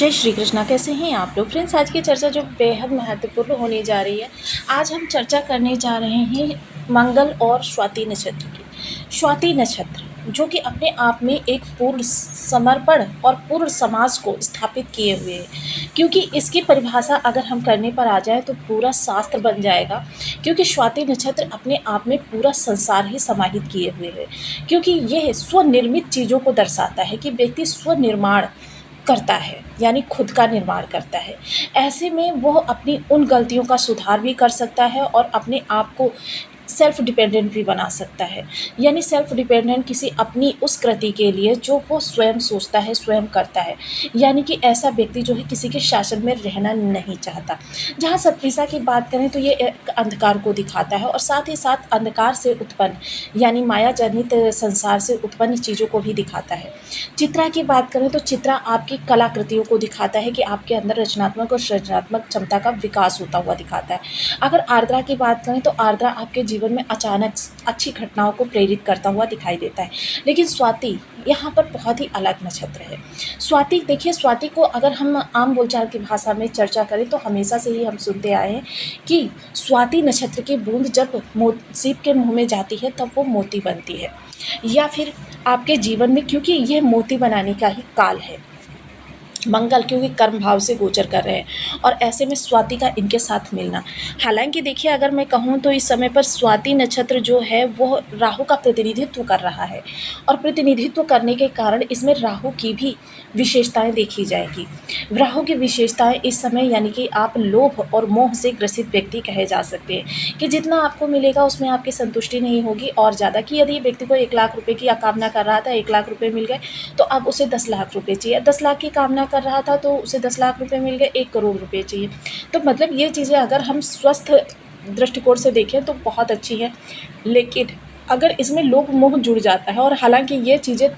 जय श्री कृष्णा। कैसे हैं आप लोग फ्रेंड्स। आज की चर्चा जो बेहद महत्वपूर्ण होने जा रही है। आज हम चर्चा करने जा रहे हैं मंगल और स्वाति नक्षत्र की। स्वाति नक्षत्र जो कि अपने आप में एक पूर्ण समर्पण और पूर्ण समाज को स्थापित किए हुए है, क्योंकि इसकी परिभाषा अगर हम करने पर आ जाए तो पूरा शास्त्र बन जाएगा। क्योंकि स्वाति नक्षत्र अपने आप में पूरा संसार ही समाहित किए हुए है, क्योंकि यह स्वनिर्मित चीज़ों को दर्शाता है कि व्यक्ति स्वनिर्माण करता है, यानी खुद का निर्माण करता है। ऐसे में वह अपनी उन गलतियों का सुधार भी कर सकता है और अपने आप को सेल्फ डिपेंडेंट भी बना सकता है। यानी सेल्फ डिपेंडेंट किसी अपनी उस कृति के लिए जो वो स्वयं सोचता है, स्वयं करता है। यानी कि ऐसा व्यक्ति जो है किसी के शासन में रहना नहीं चाहता। जहाँ सतभिषा की बात करें तो ये एक अंधकार को दिखाता है और साथ ही साथ अंधकार से उत्पन्न यानी माया जनित संसार से उत्पन्न चीज़ों को भी दिखाता है। चित्रा की बात करें तो चित्रा आपकी कलाकृतियों को दिखाता है कि आपके अंदर रचनात्मक और सृजनात्मक क्षमता का विकास होता हुआ दिखाता है। अगर आर्द्रा की बात करें तो आर्द्रा आपके जीवन में अचानक अच्छी घटनाओं को प्रेरित करता हुआ दिखाई देता है। लेकिन स्वाति यहाँ पर बहुत ही अलग नक्षत्र है। स्वाति देखिए, स्वाति को अगर हम आम बोलचाल की भाषा में चर्चा करें तो हमेशा से ही हम सुनते आए हैं कि स्वाति नक्षत्र की बूंद जब सीप के मुंह में जाती है तब वो मोती बनती है, या फिर आपके जीवन में, क्योंकि यह मोती बनाने का ही काल है। मंगल क्योंकि कर्म भाव से गोचर कर रहे हैं और ऐसे में स्वाति का इनके साथ मिलना। हालांकि देखिए, अगर मैं कहूँ तो इस समय पर स्वाति नक्षत्र जो है वो राहु का प्रतिनिधित्व कर रहा है और प्रतिनिधित्व करने के कारण इसमें राहु की भी विशेषताएं देखी जाएगी। राहु की विशेषताएं इस समय यानी कि आप लोभ और मोह से ग्रसित व्यक्ति कहे जा सकते हैं कि जितना आपको मिलेगा उसमें आपकी संतुष्टि नहीं होगी और ज़्यादा कि यदि व्यक्ति को 1 लाख रुपए की कामना कर रहा था, 1 लाख रुपए मिल गए तो अब उसे 10 लाख रुपए चाहिए। 10 लाख की कामना कर रहा था तो उसे 10 लाख रुपए मिल गए, 1 करोड़ रुपए चाहिए। तो मतलब ये चीज़ें अगर हम स्वस्थ दृष्टिकोण से देखें तो बहुत अच्छी है, लेकिन अगर इसमें लोभ मोह जुड़ जाता है, और हालांकि ये चीज़ें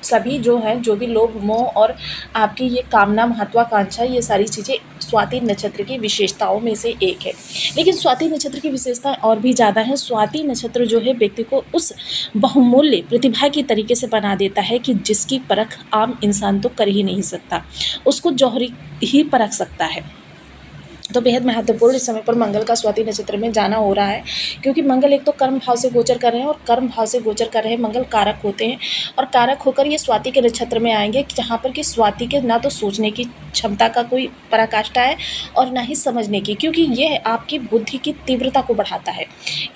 सभी जो हैं, जो भी लोभ मोह और आपकी ये कामना महत्वाकांक्षा, ये सारी चीज़ें स्वाति नक्षत्र की विशेषताओं में से एक है। लेकिन स्वाति नक्षत्र की विशेषताएं और भी ज़्यादा हैं। स्वाति नक्षत्र जो है व्यक्ति को उस बहुमूल्य प्रतिभा की तरीके से बना देता है कि जिसकी परख आम इंसान तो कर ही नहीं सकता, उसको जौहरी ही परख सकता है। तो बेहद महत्वपूर्ण इस समय पर मंगल का स्वाति नक्षत्र में जाना हो रहा है, क्योंकि मंगल एक तो कर्म भाव से गोचर कर रहे हैं और कर्म भाव से गोचर कर रहे मंगल कारक होते हैं और कारक होकर ये स्वाति के नक्षत्र में आएंगे, जहाँ पर कि स्वाति के ना तो सोचने की क्षमता का कोई पराकाष्ठा है और ना ही समझने की, क्योंकि यह आपकी बुद्धि की तीव्रता को बढ़ाता है,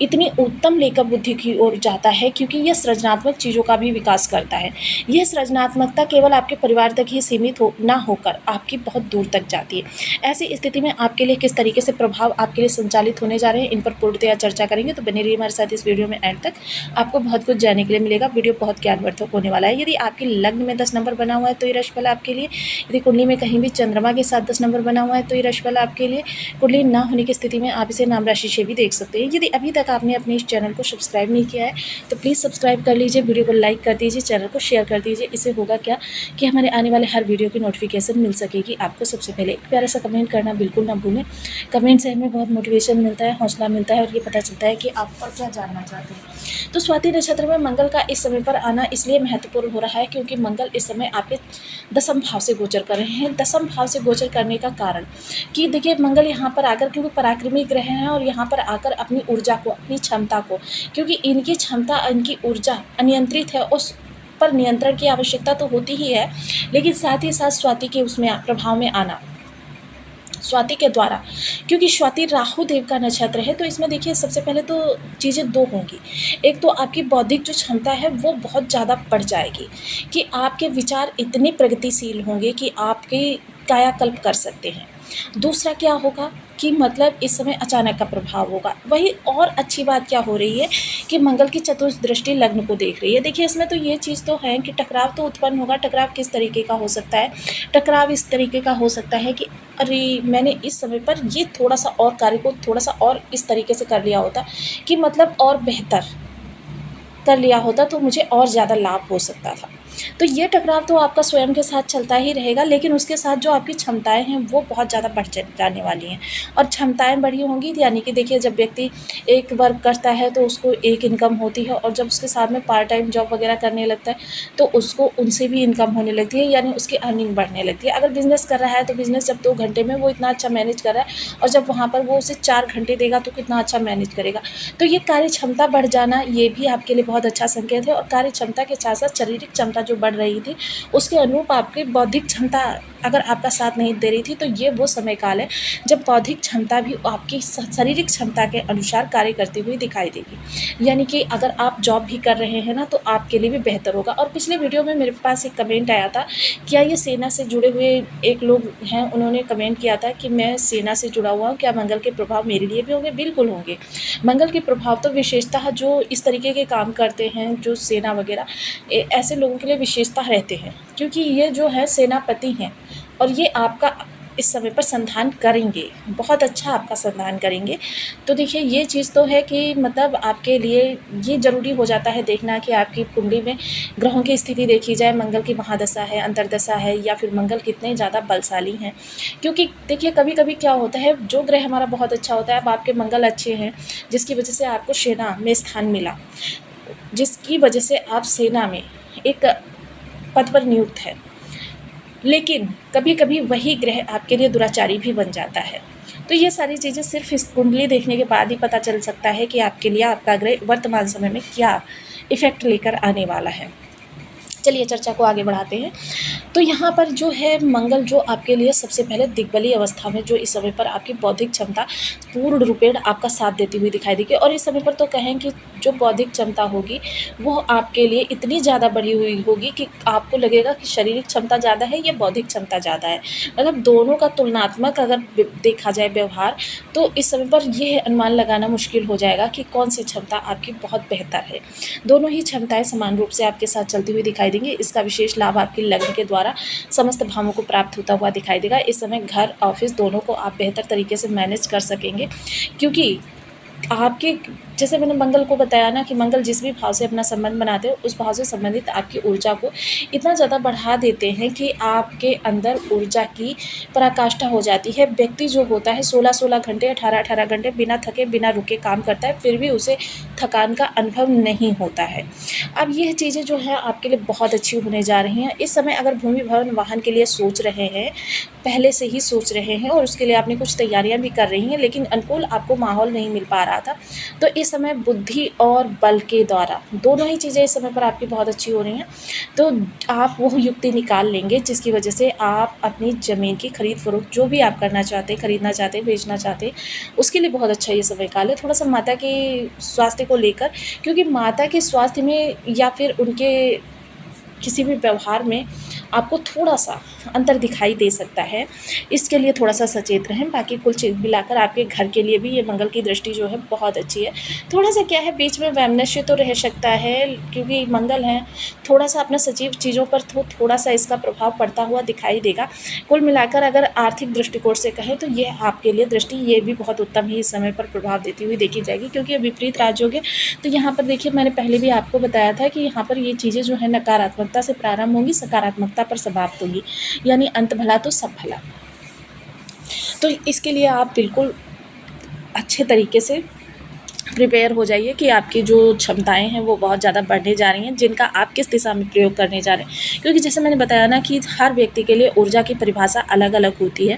इतनी उत्तम लेकर बुद्धि की ओर जाता है, क्योंकि यह सृजनात्मक चीज़ों का भी विकास करता है। यह सृजनात्मकता केवल आपके परिवार तक ही सीमित ना होकर आपकी बहुत दूर तक जाती है। ऐसी स्थिति में आपके लिए किस तरीके से प्रभाव आपके लिए संचालित होने जा रहे हैं, इन पर पूर्णतया चर्चा करेंगे। तो बने रहिए हमारे साथ इस वीडियो में एंड तक, आपको बहुत कुछ जानने के लिए मिलेगा। वीडियो बहुत ज्ञानवर्धक होने वाला है। यदि आपके लग्न में 10 नंबर बना हुआ है तो ये राशिफल आपके लिए, यदि कुंडली में कहीं भी चंद्रमा के साथ 10 नंबर बना हुआ है तो ये राशिफल आपके लिए, कुंडली ना होने की स्थिति में आप इसे नाम राशि से भी देख सकते हैं। यदि अभी तक आपने अपने इस चैनल को सब्सक्राइब नहीं किया है तो प्लीज़ सब्सक्राइब कर लीजिए, वीडियो को लाइक कर दीजिए, चैनल को शेयर कर दीजिए। इससे होगा क्या कि हमारे आने वाले हर वीडियो की नोटिफिकेशन मिल सकेगी आपको सबसे पहले। एक प्यारा सा कमेंट करना बिल्कुल ना भूलें। कमेंट से हमें बहुत मोटिवेशन मिलता है, हौसला मिलता है और ये पता चलता है कि आप और क्या जानना चाहते हैं। तो स्वाति नक्षत्र में मंगल का इस समय पर आना इसलिए महत्वपूर्ण हो रहा है क्योंकि मंगल इस समय आपके 10वें भाव से गोचर कर रहे हैं। 10वें भाव से गोचर करने का कारण कि देखिए, मंगल यहाँ पर आकर, क्योंकि पराक्रमी ग्रह हैं और यहाँ पर आकर अपनी ऊर्जा को, अपनी क्षमता को, क्योंकि इनकी क्षमता, इनकी ऊर्जा अनियंत्रित है, उस पर नियंत्रण की आवश्यकता तो होती ही है, लेकिन साथ ही साथ स्वाति के उसमें प्रभाव में आना, स्वाति के द्वारा, क्योंकि स्वाति राहु देव का नक्षत्र है। तो इसमें देखिए, सबसे पहले तो चीज़ें 2 होंगी। एक तो आपकी बौद्धिक जो क्षमता है वो बहुत ज़्यादा बढ़ जाएगी कि आपके विचार इतने प्रगतिशील होंगे कि आपके कायाकल्प कर सकते हैं। दूसरा क्या होगा कि मतलब इस समय अचानक का प्रभाव होगा। वही और अच्छी बात क्या हो रही है कि मंगल की चतुर्थ दृष्टि लग्न को देख रही है। देखिए, इसमें तो ये चीज़ तो है कि टकराव तो उत्पन्न होगा। टकराव किस तरीके का हो सकता है? टकराव इस तरीके का हो सकता है कि अरे, मैंने इस समय पर ये थोड़ा सा और कार्य को थोड़ा सा और इस तरीके से कर लिया होता कि मतलब और बेहतर कर लिया होता तो मुझे और ज़्यादा लाभ हो सकता था। तो ये टकराव तो आपका स्वयं के साथ चलता ही रहेगा, लेकिन उसके साथ जो आपकी क्षमताएँ हैं वो बहुत ज़्यादा बढ़ जाने वाली हैं। और क्षमताएँ बढ़ी होंगी तो यानी कि देखिए, जब व्यक्ति एक वर्क करता है तो उसको एक इनकम होती है, और जब उसके साथ में पार्ट टाइम जॉब वगैरह करने लगता है तो उसको उनसे भी इनकम होने लगती है, यानी उसकी अर्निंग बढ़ने लगती है। अगर बिज़नेस कर रहा है तो बिज़नेस जब 2 घंटे में वो इतना अच्छा मैनेज कर रहा है, और जब वहाँ पर वो उसे 4 घंटे देगा तो कितना अच्छा मैनेज करेगा। तो ये कार्य क्षमता बढ़ जाना, ये भी आपके लिए बहुत अच्छा संकेत है। और कार्य क्षमता के साथ साथ शारीरिक क्षमता जो बढ़ रही थी, उसके अनुरूप आपकी बौद्धिक क्षमता अगर आपका साथ नहीं दे रही थी, तो ये वो समय काल है जब बौद्धिक क्षमता भी आपकी शारीरिक क्षमता के अनुसार कार्य करती हुई दिखाई देगी। यानी कि अगर आप जॉब भी कर रहे हैं ना, तो आपके लिए भी बेहतर होगा। और पिछले वीडियो में मेरे पास एक कमेंट आया था, क्या ये सेना से जुड़े हुए एक लोग हैं, उन्होंने कमेंट किया था कि मैं सेना से जुड़ा हुआ हूँ, क्या मंगल के प्रभाव मेरे लिए भी होंगे? बिल्कुल होंगे। मंगल के प्रभाव तो विशेषतः जो इस तरीके के काम करते हैं, जो सेना वगैरह, ऐसे लोगों के लिए विशेषता रहते हैं, क्योंकि ये जो है सेनापति हैं, और ये आपका इस समय पर संधान करेंगे, बहुत अच्छा आपका संधान करेंगे। तो देखिए, ये चीज़ तो है कि मतलब आपके लिए ये ज़रूरी हो जाता है देखना कि आपकी कुंडली में ग्रहों की स्थिति देखी जाए, मंगल की महादशा है, अंतर्दशा है, या फिर मंगल कितने ज़्यादा बलशाली हैं। क्योंकि देखिए, कभी-कभी क्या होता है, जो ग्रह हमारा बहुत अच्छा होता है, अब आपके मंगल अच्छे हैं, जिसकी वजह से आपको सेना में स्थान मिला, जिसकी वजह से आप सेना में एक पद पर नियुक्त हैं। लेकिन कभी-कभी वही ग्रह आपके लिए दुराचारी भी बन जाता है। तो ये सारी चीज़ें सिर्फ़ इस कुंडली देखने के बाद ही पता चल सकता है कि आपके लिए आपका ग्रह वर्तमान समय में क्या इफ़ेक्ट लेकर आने वाला है। चलिए चर्चा को आगे बढ़ाते हैं। तो यहाँ पर जो है मंगल, जो आपके लिए सबसे पहले दिग्बलीय अवस्था में, जो इस समय पर आपकी बौद्धिक क्षमता पूर्ण रूपेण आपका साथ देती हुई दिखाई देगी। और इस समय पर तो कहें कि जो बौद्धिक क्षमता होगी वो आपके लिए इतनी ज़्यादा बढ़ी हुई होगी कि आपको लगेगा कि शारीरिक क्षमता ज़्यादा है या बौद्धिक क्षमता ज़्यादा है। मतलब दोनों का तुलनात्मक अगर देखा जाए व्यवहार, तो इस समय पर यह अनुमान लगाना मुश्किल हो जाएगा कि कौन सी क्षमता आपकी बहुत बेहतर है। दोनों ही क्षमताएँ समान रूप से आपके साथ चलती हुई दिखाई देंगी। इसका विशेष लाभ आपकी लग्न के द्वारा समस्त भावों को प्राप्त होता हुआ दिखाई देगा। इस समय घर, ऑफिस दोनों को आप बेहतर तरीके से मैनेज कर सकेंगे, क्योंकि आपके, जैसे मैंने मंगल को बताया ना कि मंगल जिस भी भाव से अपना संबंध बनाते हैं, उस भाव से संबंधित आपकी ऊर्जा को इतना ज़्यादा बढ़ा देते हैं कि आपके अंदर ऊर्जा की पराकाष्ठा हो जाती है। व्यक्ति जो होता है 16-16 घंटे, 18-18 घंटे बिना थके बिना रुके काम करता है, फिर भी उसे थकान का अनुभव नहीं होता है। अब यह चीज़ें जो है आपके लिए बहुत अच्छी होने जा रही हैं। इस समय अगर भूमि भवन वाहन के लिए सोच रहे हैं, पहले से ही सोच रहे हैं, और उसके लिए आपने कुछ तैयारियां भी कर रही हैं, लेकिन अनुकूल आपको माहौल नहीं मिल पा रहा था, तो इस समय बुद्धि और बल के द्वारा दोनों ही चीज़ें इस समय पर आपकी बहुत अच्छी हो रही हैं। तो आप वो युक्ति निकाल लेंगे जिसकी वजह से आप अपनी ज़मीन की खरीद फरोख्त जो भी आप करना चाहते हैं, खरीदना चाहते हैं, बेचना चाहते हैं, उसके लिए बहुत अच्छा ये समय काल है। थोड़ा सा माता के स्वास्थ्य को लेकर, क्योंकि माता के स्वास्थ्य में या फिर उनके किसी भी व्यवहार में आपको थोड़ा-सा अंतर दिखाई दे सकता है, इसके लिए थोड़ा-सा सचेत रहें। बाकी कुल मिलाकर आपके घर के लिए भी ये मंगल की दृष्टि जो है बहुत अच्छी है। थोड़ा-सा क्या है, बीच में वैमनस्य तो रह सकता है, क्योंकि मंगल है, थोड़ा-सा अपना सजीव चीज़ों पर थोड़ा-सा इसका प्रभाव पड़ता हुआ दिखाई देगा। कुल मिलाकर अगर आर्थिक दृष्टिकोण से कहें तो ये आपके लिए दृष्टि ये भी बहुत उत्तम ही इस समय पर प्रभाव देती हुई देखी जाएगी, क्योंकि ये विपरीत राजयोग है। तो यहाँ पर देखिए, मैंने पहले भी आपको बताया था कि यहाँ पर ये चीज़ें जो है नकारात्मकता से प्रारंभ होंगी, सकारात्मकता पर समाप्त होंगी, यानी अंत भला तो सब भला। तो इसके लिए आप बिल्कुल अच्छे तरीके से प्रिपेयर हो जाइए कि आपकी जो क्षमताएँ हैं वो बहुत ज़्यादा बढ़ने जा रही हैं, जिनका आप किस दिशा में प्रयोग करने जा रहे हैं। क्योंकि जैसे मैंने बताया ना कि हर व्यक्ति के लिए ऊर्जा की परिभाषा अलग-अलग होती है,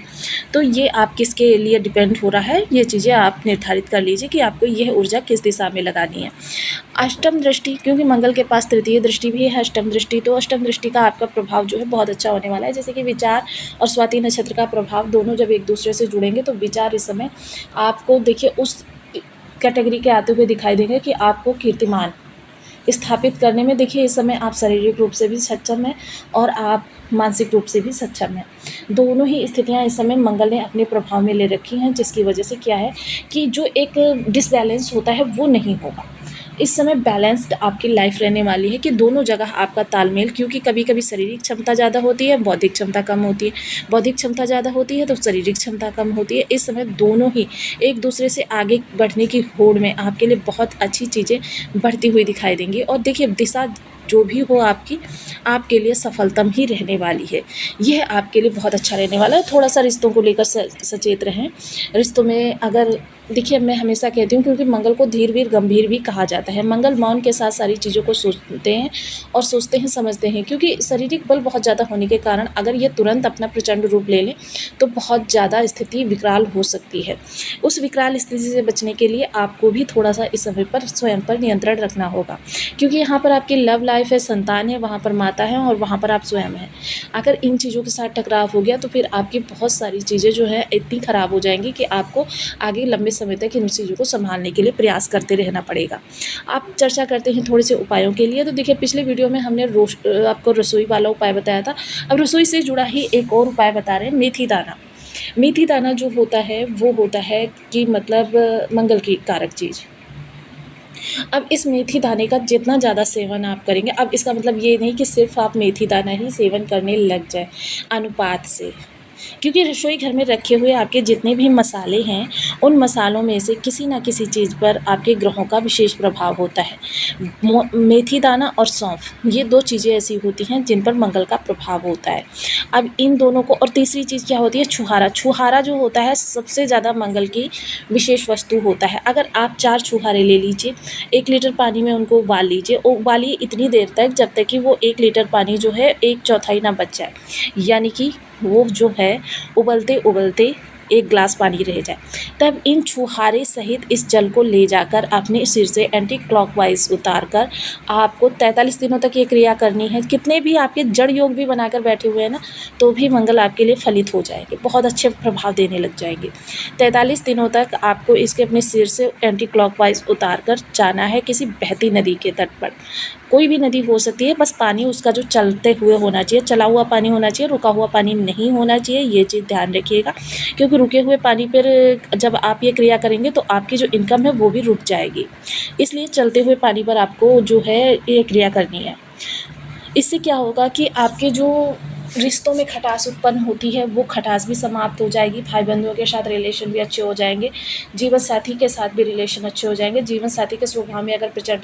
तो ये आप किसके लिए डिपेंड हो रहा है, ये चीज़ें आप निर्धारित कर लीजिए कि आपको यह ऊर्जा किस दिशा में लगानी है। अष्टम दृष्टि, क्योंकि मंगल के पास तृतीय दृष्टि भी है, अष्टम दृष्टि, तो अष्टम दृष्टि का आपका प्रभाव जो है बहुत अच्छा होने वाला है। जैसे कि विचार और स्वाति नक्षत्र का प्रभाव दोनों जब एक दूसरे से जुड़ेंगे, तो विचार इस समय आपको देखिए उस कैटेगरी के आते हुए दिखाई देंगे कि आपको कीर्तिमान स्थापित करने में, देखिए इस समय आप शारीरिक रूप से भी सक्षम हैं और आप मानसिक रूप से भी सक्षम हैं। दोनों ही स्थितियां इस समय मंगल ने अपने प्रभाव में ले रखी हैं, जिसकी वजह से क्या है कि जो एक डिसबैलेंस होता है वो नहीं होगा। इस समय बैलेंस्ड आपकी लाइफ रहने वाली है कि दोनों जगह आपका तालमेल, क्योंकि कभी कभी शारीरिक क्षमता ज़्यादा होती है, बौद्धिक क्षमता कम होती है, बौद्धिक क्षमता ज़्यादा होती है तो शारीरिक क्षमता कम होती है। इस समय दोनों ही एक दूसरे से आगे बढ़ने की होड़ में आपके लिए बहुत अच्छी चीज़ें बढ़ती हुई दिखाई देंगी। और देखिए दिशा जो भी हो आपके लिए सफलतम ही रहने वाली है। यह आपके लिए बहुत अच्छा रहने वाला है। थोड़ा सा रिश्तों को लेकर सचेत रहें। रिश्तों में अगर देखिए, मैं हमेशा कहती हूँ, क्योंकि मंगल को धीर वीर गंभीर भी कहा जाता है। मंगल मौन के साथ सारी चीज़ों को सोचते हैं और सोचते हैं, समझते हैं, क्योंकि शारीरिक बल बहुत ज़्यादा होने के कारण अगर ये तुरंत अपना प्रचंड रूप ले लें तो बहुत ज़्यादा स्थिति विकराल हो सकती है। उस विकराल स्थिति से बचने के लिए आपको भी थोड़ा सा इस समय पर स्वयं पर नियंत्रण रखना होगा, क्योंकि यहाँ पर आपकी लव लाइफ है, संतान है, वहाँ पर माता है और वहाँ पर आप स्वयं हैं। अगर इन चीज़ों के साथ टकराव हो गया तो फिर आपकी बहुत सारी चीज़ें जो है इतनी ख़राब हो जाएंगी कि आपको आगे लंबे समय तक इन चीज़ों को संभालने के लिए प्रयास करते रहना पड़ेगा। आप चर्चा करते हैं थोड़े से उपायों के लिए। तो देखिए, पिछले वीडियो में हमने आपको रसोई वाला उपाय बताया था। अब रसोई से जुड़ा ही एक और उपाय बता रहे हैं, मेथी दाना। मेथी दाना जो होता है वो होता है कि मतलब मंगल की कारक चीज़। अब इस मेथी दाने का जितना ज़्यादा सेवन आप करेंगे, अब इसका मतलब ये नहीं कि सिर्फ आप मेथी दाना ही सेवन करने लग जाए, अनुपात से, क्योंकि रसोई घर में रखे हुए आपके जितने भी मसाले हैं उन मसालों में से किसी ना किसी चीज़ पर आपके ग्रहों का विशेष प्रभाव होता है। मेथी दाना और सौंफ, ये दो चीज़ें ऐसी होती हैं जिन पर मंगल का प्रभाव होता है। अब इन दोनों को, और तीसरी चीज़ क्या होती है, छुहारा। छुहारा जो होता है सबसे ज़्यादा मंगल की विशेष वस्तु होता है। अगर आप 4 छुहारे ले लीजिए, 1 लीटर पानी में उनको उबाल लीजिए, उबालिए इतनी देर तक जब तक कि वो 1 लीटर पानी जो है 1/4 ना बच जाए, यानी कि वो जो है उबलते उबलते 1 गिलास पानी रह जाए। तब इन छुहारे सहित इस जल को ले जाकर अपने सिर से एंटी क्लॉकवाइज उतार कर आपको 43 दिनों तक ये क्रिया करनी है। कितने भी आपके जड़ योग भी बनाकर बैठे हुए हैं ना, तो भी मंगल आपके लिए फलित हो जाएंगे, बहुत अच्छे प्रभाव देने लग जाएंगे। 43 दिनों तक आपको इसके अपने सिर से एंटी क्लॉकवाइज उतार कर जाना है किसी बहती नदी के तट पर। कोई भी नदी हो सकती है, बस पानी उसका जो चलते हुए होना चाहिए, चला हुआ पानी होना चाहिए, रुका हुआ पानी नहीं होना चाहिए, ये चीज़ ध्यान रखिएगा। क्योंकि रुके हुए पानी पर जब आप ये क्रिया करेंगे तो आपकी जो इनकम है वो भी रुक जाएगी, इसलिए चलते हुए पानी पर आपको जो है ये क्रिया करनी है। इससे क्या होगा कि आपके जो रिश्तों में खटास उत्पन्न होती है वो खटास भी समाप्त हो जाएगी, भाई बंधुओं के साथ रिलेशन भी अच्छे हो जाएंगे, जीवन साथी के साथ भी रिलेशन अच्छे हो जाएंगे। जीवन साथी के स्वभाव में अगर प्रचंड